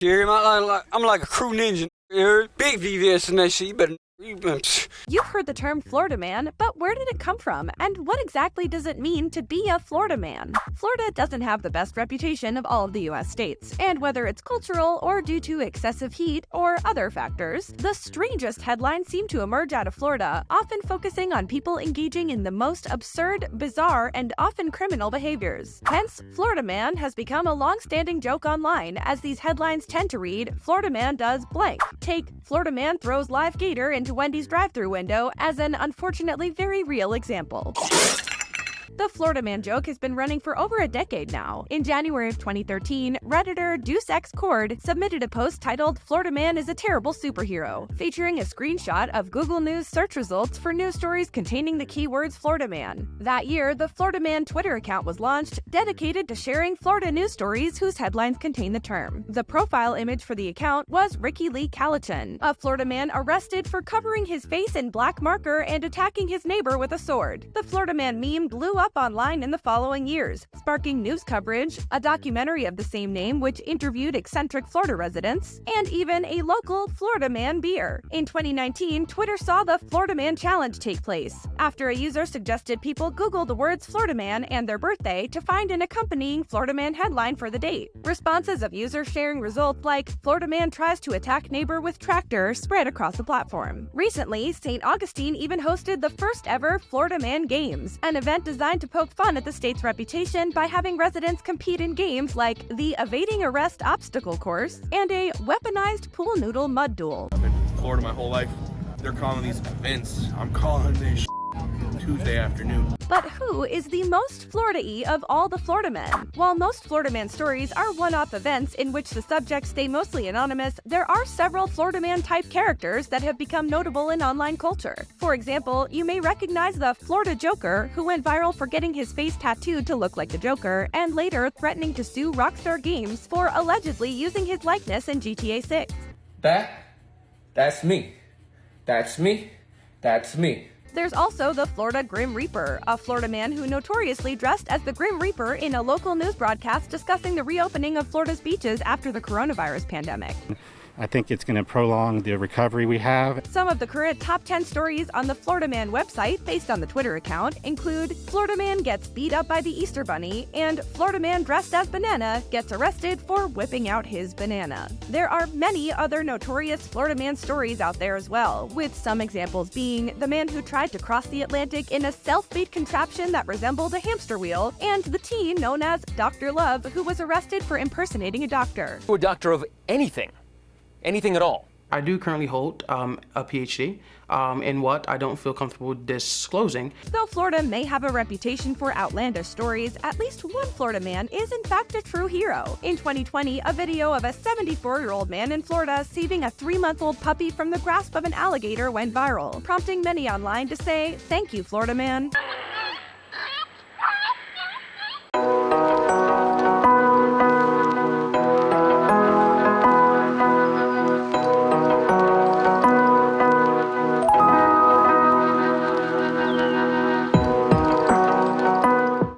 Yeah, I'm like a crew ninja. Big VVS and that shit. You've heard the term Florida man, but where did it come from, and what exactly does it mean to be a Florida man? Florida doesn't have the best reputation of all of the US states, and whether it's cultural or due to excessive heat or other factors, the strangest headlines seem to emerge out of Florida, often focusing on people engaging in the most absurd, bizarre, and often criminal behaviors. Hence, Florida man has become a long-standing joke online, as these headlines tend to read, Florida man does blank. Take, Florida man throws live gator into Wendy's drive-thru window as an unfortunately very real example. The Florida man joke has been running for over a decade now. In January of 2013, Redditor DeuceXCord submitted a post titled Florida Man is a Terrible Superhero, featuring a screenshot of Google News search results for news stories containing the keywords Florida Man. That year, the Florida Man Twitter account was launched, dedicated to sharing Florida news stories whose headlines contain the term. The profile image for the account was Ricky Lee Calatin, a Florida man arrested for covering his face in black marker and attacking his neighbor with a sword. The Florida Man meme blew up online in the following years, sparking news coverage, a documentary of the same name which interviewed eccentric Florida residents, and even a local Florida Man beer. In 2019, Twitter saw the Florida Man Challenge take place, after a user suggested people Google the words Florida Man and their birthday to find an accompanying Florida Man headline for the date. Responses of users sharing results like Florida Man tries to attack neighbor with tractor spread across the platform. Recently, St. Augustine even hosted the first ever Florida Man Games, an event designed to poke fun at the state's reputation by having residents compete in games like the Evading Arrest Obstacle Course and a weaponized pool noodle mud duel. I've been in Florida my whole life. They're calling these events. I'm calling this Tuesday afternoon. But who is the most Florida-y of all the Florida men? While most Florida Man stories are one-off events in which the subjects stay mostly anonymous, there are several Florida Man-type characters that have become notable in online culture. For example, you may recognize the Florida Joker, who went viral for getting his face tattooed to look like the Joker, and later threatening to sue Rockstar Games for allegedly using his likeness in GTA 6. That's me. That's me. That's me. There's also the Florida Grim Reaper, a Florida man who notoriously dressed as the Grim Reaper in a local news broadcast discussing the reopening of Florida's beaches after the coronavirus pandemic. I think it's going to prolong the recovery we have. Some of the current top 10 stories on the Florida Man website, based on the Twitter account, include Florida Man gets beat up by the Easter Bunny, and Florida Man dressed as banana gets arrested for whipping out his banana. There are many other notorious Florida Man stories out there as well, with some examples being the man who tried to cross the Atlantic in a self-made contraption that resembled a hamster wheel, and the teen known as Dr. Love, who was arrested for impersonating a doctor. A doctor of anything. Anything at all. I do currently hold a PhD in what I don't feel comfortable disclosing. Though Florida may have a reputation for outlandish stories, at least one Florida man is in fact a true hero. In 2020, a video of a 74-year-old man in Florida saving a 3-month-old puppy from the grasp of an alligator went viral, prompting many online to say, "Thank you, Florida man."